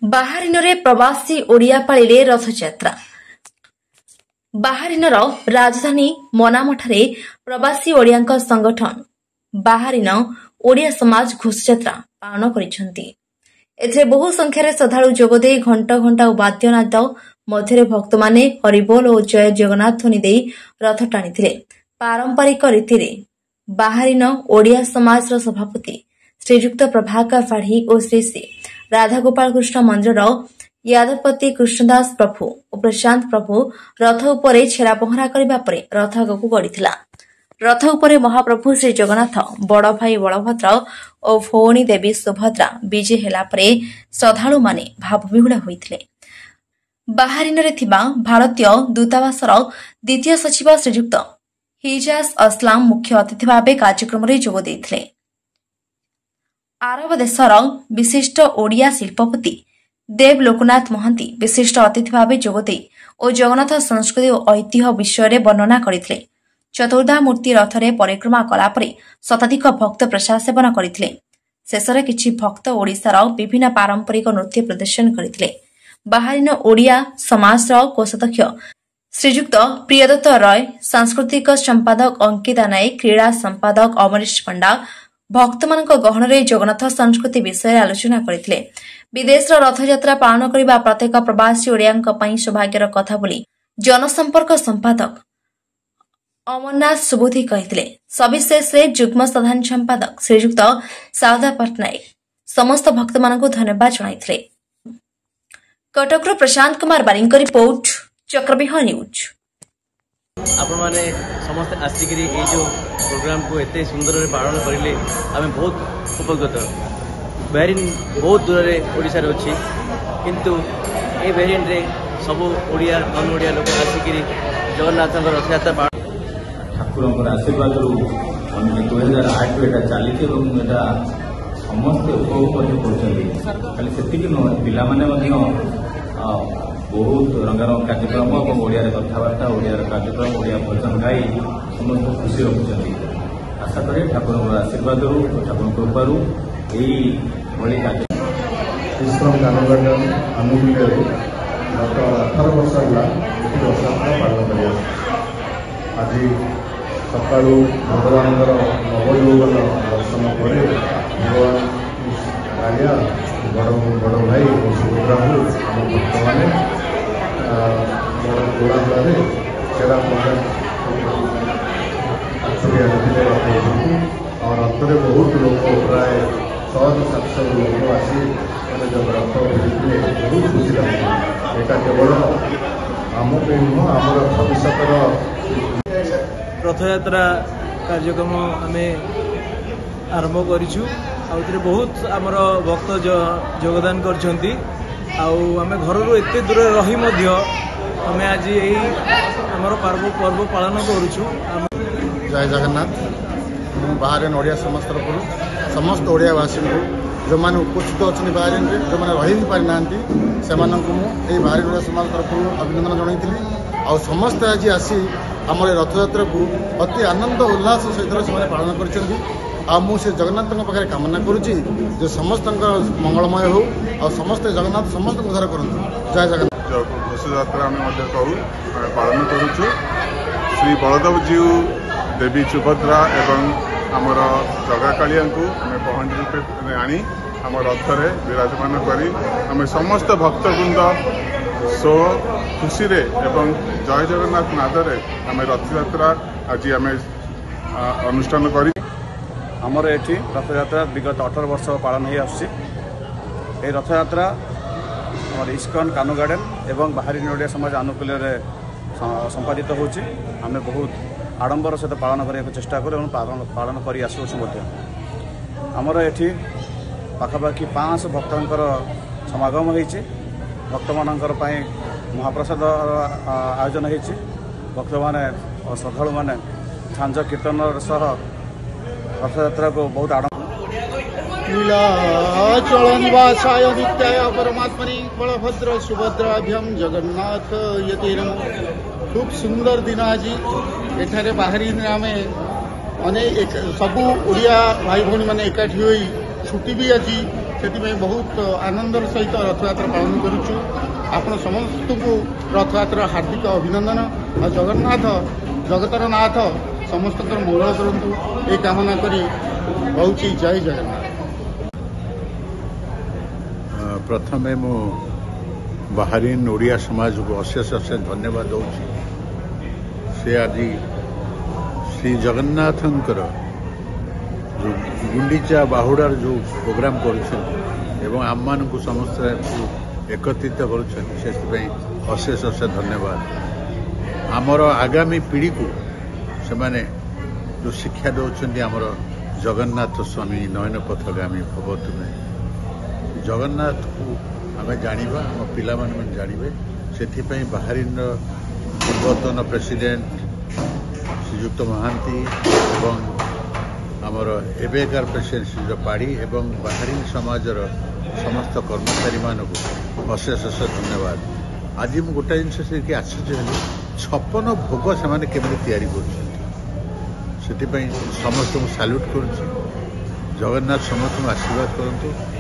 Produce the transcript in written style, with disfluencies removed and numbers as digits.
ବାହାରିନରେ ପ୍ରବାସୀ ଓଡ଼ିଆ ପାଳିଲେ ରଥଯାତ୍ରା। ବାହାରିନର ରାଜଧାନୀ ମନାମଠାରେ ପ୍ରବାସୀ ଓଡ଼ିଆଙ୍କ ସଂଗଠନ ବାହାରିନ ଓଡ଼ିଆ ସମାଜ ଘୋଷଯାତ୍ରା ପାଳନ କରିଛନ୍ତି। ଏଥିରେ ବହୁ ସଂଖ୍ୟାରେ ଶ୍ରଦ୍ଧାଳୁ ଯୋଗଦେଇ ଘଣ୍ଟ ଘଣ୍ଟା ଓ ବାଦ୍ୟନାଦ ମଧ୍ୟରେ ଭକ୍ତମାନେ ହରିବୋଲ ଓ ଜୟ ଜଗନ୍ନାଥ ଧ୍ୱନି ଦେଇ ରଥ ଟାଣିଥିଲେ। ପାରମ୍ପରିକ ରୀତିରେ ବାହାରିନ ଓଡ଼ିଆ ସମାଜର ସଭାପତି ଶ୍ରୀଯୁକ୍ତ ପ୍ରଭାକର ପାଢ଼ୀ ଓ ଶ୍ରୀ ଶ୍ରୀ ରାଧାଗୋପାଳ କୃଷ୍ଣ ମନ୍ଦିରର ୟାଦପତି କୃଷ୍ଣଦାସ ପ୍ରଭୁ ଓ ପ୍ରଶାନ୍ତ ପ୍ରଭୁ ରଥ ଉପରେ ଛେରା ପହଁରା କରିବା ପରେ ରଥ ଆଗକୁ ଗଡ଼ିଥିଲା। ରଥ ଉପରେ ମହାପ୍ରଭୁ ଶ୍ରୀ ଜଗନ୍ନାଥ, ବଡ଼ ଭାଇ ବଳଭଦ୍ର ଓ ଭଉଣୀ ଦେବୀ ସୁଭଦ୍ରା ବିଜେ ହେଲା ପରେ ଶ୍ରଦ୍ଧାଳୁମାନେ ଭାବବିହ୍ୱଳ ହୋଇଥିଲେ। ବାହାରିନରେ ଥିବା ଭାରତୀୟ ଦୂତାବାସର ଦ୍ୱିତୀୟ ସଚିବ ଶ୍ରୀଯୁକ୍ତ ହିଜାଜ ଅସଲାମ ମୁଖ୍ୟ ଅତିଥି ଭାବେ କାର୍ଯ୍ୟକ୍ରମରେ ଯୋଗ ଦେଇଥିଲେ। ଆରବ ଦେଶର ବିଶିଷ୍ଟ ଓଡ଼ିଆ ଶିଳ୍ପପତି ଦେବ ଲୋକନାଥ ମହାନ୍ତି ବିଶିଷ୍ଟ ଅତିଥି ଭାବେ ଯୋଗଦେଇ ଓ ଜଗନ୍ନାଥ ସଂସ୍କୃତି ଓ ଐତିହ୍ୟ ବିଷୟରେ ବର୍ଣ୍ଣନା କରିଥିଲେ। ଚତୁର୍ଦ୍ଧାମୂର୍ତ୍ତି ରଥରେ ପରିକ୍ରମା କଲାପରେ ଶତାଧିକ ଭକ୍ତ ପ୍ରସାଦ ସେବନ କରିଥିଲେ। ଶେଷରେ କିଛି ଭକ୍ତ ଓଡ଼ିଶାର ବିଭିନ୍ନ ପାରମ୍ପରିକ ନୃତ୍ୟ ପ୍ରଦର୍ଶନ କରିଥିଲେ। ବାହାରିନ ଓଡ଼ିଆ ସମାଜର କୋଷାଧ୍ୟକ୍ଷ ଶ୍ରୀଯୁକ୍ତ ପ୍ରିୟଦତ୍ତ ରୟ, ସାଂସ୍କୃତିକ ସମ୍ପାଦକ ଅଙ୍କିତା ନାୟକ, କ୍ରୀଡ଼ା ସମ୍ପାଦକ ଅମରୀଶ ପଣ୍ଡା ଭକ୍ତମାନଙ୍କ ଗହଣରେ ଜଗନ୍ନାଥ ସଂସ୍କୃତି ବିଷୟରେ ଆଲୋଚନା କରିଥିଲେ। ବିଦେଶର ରଥଯାତ୍ରା ପାଳନ କରିବା ପ୍ରତ୍ୟେକ ପ୍ରବାସୀ ଓଡ଼ିଆଙ୍କ ପାଇଁ ସୌଭାଗ୍ୟର କଥା ବୋଲି ଜନସମ୍ପର୍କ ସମ୍ପାଦକ ଅମରନାଥ ସୁବୁଦ୍ଧି କହିଥିଲେ। ସବିଶେଷରେ ଯୁଗ୍ମ ସାଧାରଣ ସମ୍ପାଦକ ଶ୍ରୀଯୁକ୍ତ ସାରଦା ପଟ୍ଟନାୟକ ସମସ୍ତ ଭକ୍ତମାନଙ୍କୁ ଧନ୍ୟବାଦ ଜଣାଇଥିଲେ। କଟକରୁ ପ୍ରଶାନ୍ତ କୁମାର ବାରିଙ୍କ ରିପୋର୍ଟ, ଚକ୍ରବ୍ୟୁହ ନ୍ୟୁଜ। ଆପଣମାନେ ସମସ୍ତେ ଆସିକିରି ଏଇ ଯେଉଁ ପ୍ରୋଗ୍ରାମକୁ ଏତେ ସୁନ୍ଦରରେ ପାଳନ କରିଲେ ଆମେ ବହୁତ ଉପକୃତ। ବାହାରିନ୍ ବହୁତ ଦୂରରେ ଓଡ଼ିଶାରେ ଅଛି, କିନ୍ତୁ ଏ ବାହାରିନ୍ରେ ସବୁ ଓଡ଼ିଆ ନନ୍ ଓଡ଼ିଆ ଲୋକ ଆସିକିରି ଜଗନ୍ନାଥଙ୍କ ରଥଯାତ୍ରା ପାଳନ ଠାକୁରଙ୍କର ଆଶୀର୍ବାଦରୁ 2008ରୁ ଏଇଟା ଚାଲିଛି ଏବଂ ଏଇଟା ସମସ୍ତେ ଉପଭୋଗ ମଧ୍ୟ କରୁଛନ୍ତି। ଖାଲି ସେତିକି ନୁହେଁ, ପିଲାମାନେ ମଧ୍ୟ ବହୁତ ରଙ୍ଗାରଙ୍ଗ କାର୍ଯ୍ୟକ୍ରମ ଏବଂ ଓଡ଼ିଆରେ କଥାବାର୍ତ୍ତା, ଓଡ଼ିଆର କାର୍ଯ୍ୟକ୍ରମ, ଓଡ଼ିଆ ଭଜନ ଗାଇ ସମସ୍ତଙ୍କୁ ଖୁସି ରଖୁଛନ୍ତି। ଆଶା କରେ ଠାକୁରଙ୍କର ଆଶୀର୍ବାଦରୁ, ଠାକୁରଙ୍କ କୃପାରୁ ଏଇଭଳି କାର୍ଯ୍ୟ ବିଶ୍ରାମ ଗାନଗାର୍ଡନ ଅନୁକୂଳରେ ଗତ 18 ବର୍ଷ ହେଲା ଏଠି ରଥଯାତ୍ରା ପାଳନ କରିବା। ଆଜି ସକାଳୁ ଭଗବାନଙ୍କର ନବଯୌବନ ଦର୍ଶନ ପରେ ଭଗବାନ କାଳିଆ, ବଡ଼ ଭାଇ ଓ ସୁଭଦ୍ରାଙ୍କୁ ଆମ ଭକ୍ତମାନେ ବଡ଼ କୋଳାହଳରେ ଛେରା ପହଁରା ଆଖିରେ ଆଣିଥିଲେ ରଥକୁ। ଆଉ ରଥରେ ବହୁତ ଲୋକ, ପ୍ରାୟ 600-700 ଲୋକ ଆସି ରଥ ଭିଡ଼ିଥିଲେ। ବହୁତ ଖୁସି ଲାଗୁଛି। ଏଇଟା କେବଳ ଆମ ପାଇଁ ନୁହଁ, ଆମର ଭବିଷ୍ୟତର ରଥଯାତ୍ରା କାର୍ଯ୍ୟକ୍ରମ ଆମେ ଆରମ୍ଭ କରିଛୁ। ଆଉ ଏଥିରେ ବହୁତ ଆମର ଭକ୍ତ ଯୋଗଦାନ କରିଛନ୍ତି। ଆଉ ଆମେ ଘରରୁ ଏତେ ଦୂରରେ ରହି ମଧ୍ୟ ଆମେ ଆଜି ଏଇ ଆମର ପର୍ବ ପାଳନ କରୁଛୁ। ଜୟ ଜଗନ୍ନାଥ। ମୁଁ ବାହାରିନ ଓଡ଼ିଆ ସମାଜ ତରଫରୁ ସମସ୍ତ ଓଡ଼ିଆବାସୀଙ୍କୁ, ଯେଉଁମାନେ ଉପସ୍ଥିତ ଅଛନ୍ତି ବାହାରିନରେ, ଯେଉଁମାନେ ରହି ପାରିନାହାନ୍ତି, ସେମାନଙ୍କୁ ମୁଁ ଏଇ ବାହାରିନ ଓଡ଼ିଆ ସମାଜ ତରଫରୁ ଅଭିନନ୍ଦନ ଜଣାଇଥିଲି। ଆଉ ସମସ୍ତେ ଆଜି ଆସି ଆମର ଏ ରଥଯାତ୍ରାକୁ ଅତି ଆନନ୍ଦ ଉଲ୍ଲାସ ସହିତ ସେମାନେ ପାଳନ କରିଛନ୍ତି। ଆଉ ମୁଁ ସେ ଜଗନ୍ନାଥଙ୍କ ପାଖରେ କାମନା କରୁଛି ଯେ ସମସ୍ତଙ୍କ ମଙ୍ଗଳମୟ ହେଉ, ଆଉ ସମସ୍ତେ ଜଗନ୍ନାଥ ସମସ୍ତଙ୍କୁ ଉଦ୍ଧାର କରନ୍ତୁ। ଜୟ ଜଗନ୍ନାଥ। ଘୋଷଯାତ୍ରା ଆମେ ମଧ୍ୟ ଆମେ ପାଳନ କରୁଛୁ। ଶ୍ରୀ ବଳଦେବଜୀଉ, ଦେବୀ ସୁଭଦ୍ରା ଏବଂ ଆମର ଜଗାକାଳିଆଙ୍କୁ ଆମେ ପହଣ୍ଡି ରୂପେ ଆଣି ଆମ ରଥରେ ବିରାଜମାନ କରି ଆମେ ସମସ୍ତ ଭକ୍ତବୃନ୍ଦ ଖୁସିରେ ଏବଂ ଜୟ ଜଗନ୍ନାଥ ନାଦରେ ଆମେ ରଥଯାତ୍ରା ଆଜି ଆମେ ଅନୁଷ୍ଠାନ କରି ଆମର ଏଠି ରଥଯାତ୍ରା ବିଗତ 18 ବର୍ଷ ପାଳନ ହୋଇ ଆସୁଛି। ଏହି ରଥଯାତ୍ରା ଆମର ଇସ୍କନ କାନୁ ଗାର୍ଡେନ ଏବଂ ବାହାରିନ ଓଡ଼ିଆ ସମାଜ ଆନୁକୂଲ୍ୟରେ ସମ୍ପାଦିତ ହେଉଛି। ଆମେ ବହୁତ ଆଡ଼ମ୍ବର ସହିତ ପାଳନ କରିବାକୁ ଚେଷ୍ଟା କରୁ ଏବଂ ପାଳନ କରି ଆସୁଅଛୁ ମଧ୍ୟ। ଆମର ଏଠି ପାଖାପାଖି 500 ଭକ୍ତଙ୍କର ସମାଗମ ହୋଇଛି। ଭକ୍ତମାନଙ୍କର ପାଇଁ ମହାପ୍ରସାଦ ଆୟୋଜନ ହୋଇଛି। ଭକ୍ତମାନେ ଓ ଶ୍ରଦ୍ଧାଳୁମାନେ ଝାଞ୍ଜ କୀର୍ତ୍ତନର ସହ ରଥଯାତ୍ରାକୁ ବହୁତ नीलाचलनिवासाय नित्याय परमात्मनि बलभद्र सुभद्राभ्याम जगन्नाथ यति नमो। खूब सुंदर दिन आज एठारे बाहरी आम अनेक सबू ओडिया भाई भौणी मैंने एकाठी छुट्टी भी आज से बहुत आनंदर सहित रथयात्रा पालन करुचु। आपण समस्त को रथयात्रा हार्दिक अभिनंदन और जगन्नाथ जगतर नाथ समस्त मंगल करंतु ये कामना करी बहुत जय जगन्नाथ। प्रथमे मु बाहरीन ओडिया समाज को अशेष अशेष धन्यवाद दूसरी। से आज श्री जगन्नाथंकर जो गुंडीचा बाहुडार जो प्रोग्राम कर आम मान समस्त एकत्रित कर अशेष अशेष धन्यवाद। आमर आगामी पीढ़ी को से माने जो शिक्षा दौरान आमर जगन्नाथ स्वामी नयन पथगामी भव तुमे जगन्नाथ को आम जाना आम पिला जानवे से बाहरीन पूर्वतन प्रेसिडेंट श्रीजुक्त महांती एवं आमर एवेकार प्रेसिडेंट श्रीज पाड़ी एवं बाहरीन समाजर समस्त कर्मचारी मानक अशेष अशेष धन्यवाद। आज मुझे गोटे जिन आश्चर्य है 56 भोग से केमी या समस्त को साल्यूट कर जगन्नाथ समस्त आशीर्वाद करूँ।